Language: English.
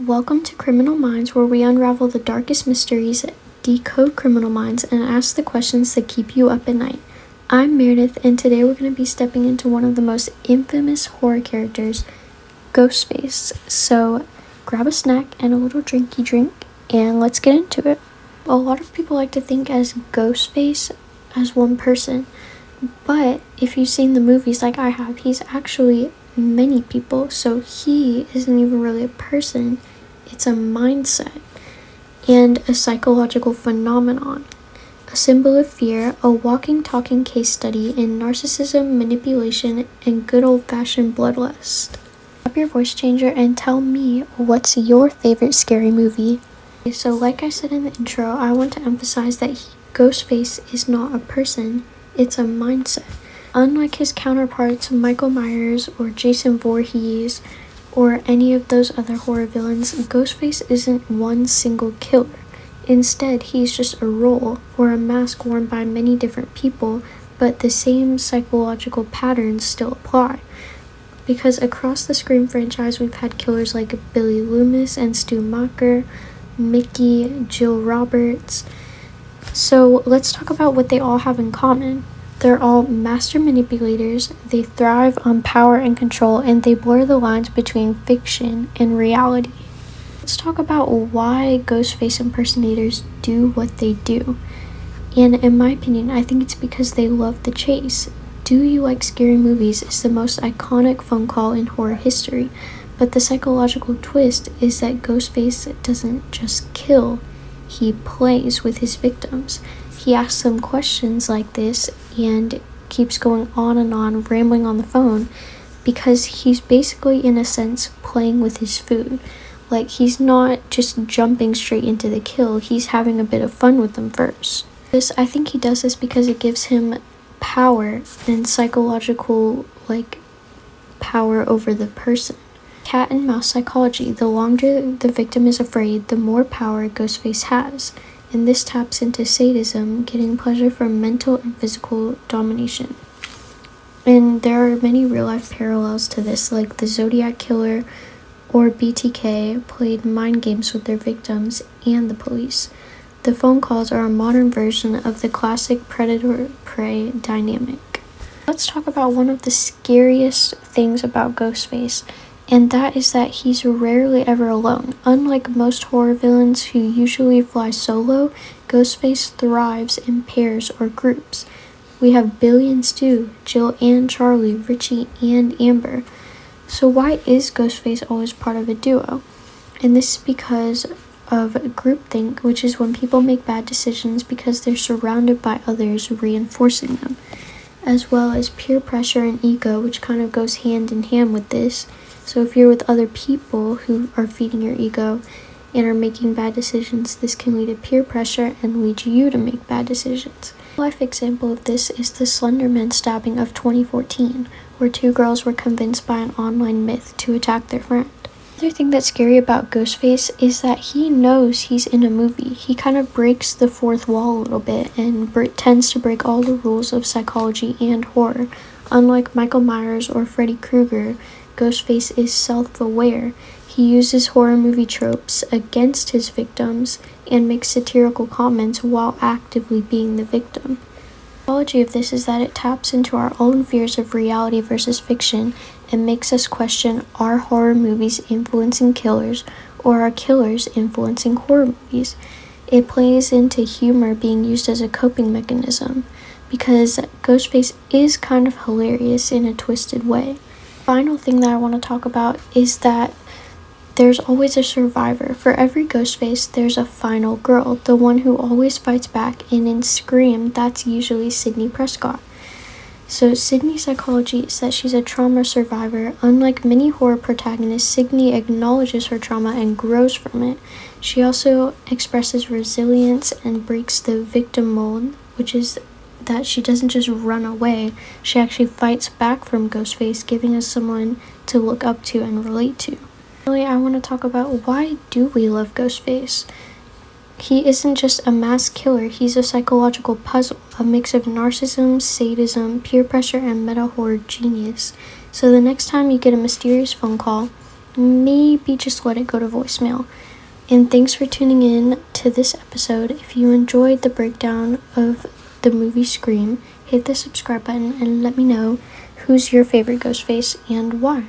Welcome to Criminal Minds, where we unravel the darkest mysteries, decode criminal minds, and ask the questions that keep you up at night. I'm Meredith, and today we're going to be stepping into one of the most infamous horror characters, Ghostface. So grab a snack and a little drinky drink, and let's get into it. A lot of people like to think as Ghostface as one person, but if you've seen the movies like I have, he's actually many people, so he isn't even really a person. It's a mindset and a psychological phenomenon, a symbol of fear, a walking talking case study in narcissism, manipulation, and good old-fashioned bloodlust. Up your voice changer and tell me, what's your favorite scary movie? So like I said in the intro, I want to emphasize that Ghostface is not a person, it's a mindset. Unlike his counterparts Michael Myers or Jason Voorhees or any of those other horror villains, Ghostface isn't one single killer. Instead, he's just a role or a mask worn by many different people, but the same psychological patterns still apply. Because across the Scream franchise, we've had killers like Billy Loomis and Stu Macher, Mickey, Jill Roberts. So let's talk about what they all have in common. They're all master manipulators, they thrive on power and control, and they blur the lines between fiction and reality. Let's talk about why Ghostface impersonators do what they do. And in my opinion, I think it's because they love the chase. Do You Like Scary Movies is the most iconic phone call in horror history, but the psychological twist is that Ghostface doesn't just kill, he plays with his victims. He asks them questions like this and keeps going on and on, rambling on the phone, because he's basically, in a sense, playing with his food. Like, he's not just jumping straight into the kill, he's having a bit of fun with them first. I think he does this because it gives him power and psychological, power over the person. Cat and mouse psychology. The longer the victim is afraid, the more power Ghostface has. And this taps into sadism, getting pleasure from mental and physical domination. And there are many real-life parallels to this, like the Zodiac Killer or BTK played mind games with their victims and the police. The phone calls are a modern version of the classic predator-prey dynamic. Let's talk about one of the scariest things about Ghostface, and that is that he's rarely ever alone. Unlike most horror villains who usually fly solo, Ghostface thrives in pairs or groups. We have Billy and Stu, Jill and Charlie, Richie and Amber. So why is Ghostface always part of a duo? And this is because of groupthink, which is when people make bad decisions because they're surrounded by others reinforcing them, as well as peer pressure and ego, which kind of goes hand in hand with this. So if you're with other people who are feeding your ego and are making bad decisions, this can lead to peer pressure and lead you to make bad decisions. A life example of this is the Slender Man stabbing of 2014, where two girls were convinced by an online myth to attack their friend. The other thing that's scary about Ghostface is that he knows he's in a movie. He kind of breaks the fourth wall a little bit and tends to break all the rules of psychology and horror. Unlike Michael Myers or Freddy Krueger, Ghostface is self-aware. He uses horror movie tropes against his victims and makes satirical comments while actively being the victim. The psychology of this is that it taps into our own fears of reality versus fiction and makes us question, are horror movies influencing killers, or are killers influencing horror movies? It plays into humor being used as a coping mechanism, because Ghostface is kind of hilarious in a twisted way. Final thing that I want to talk about is that there's always a survivor. For every Ghostface, there's a final girl, the one who always fights back, and in Scream, that's usually Sidney Prescott. So Sidney's psychology is that she's a trauma survivor. Unlike many horror protagonists, Sidney acknowledges her trauma and grows from it. She also expresses resilience and breaks the victim mold, which is that she doesn't just run away, she actually fights back from Ghostface, giving us someone to look up to and relate to. Finally, I want to talk about, why do we love Ghostface? He isn't just a mass killer, he's a psychological puzzle, a mix of narcissism, sadism, peer pressure, and meta-horror genius. So the next time you get a mysterious phone call, maybe just let it go to voicemail. And thanks for tuning in to this episode. If you enjoyed the breakdown of the movie Scream, hit the subscribe button and let me know who's your favorite Ghostface and why.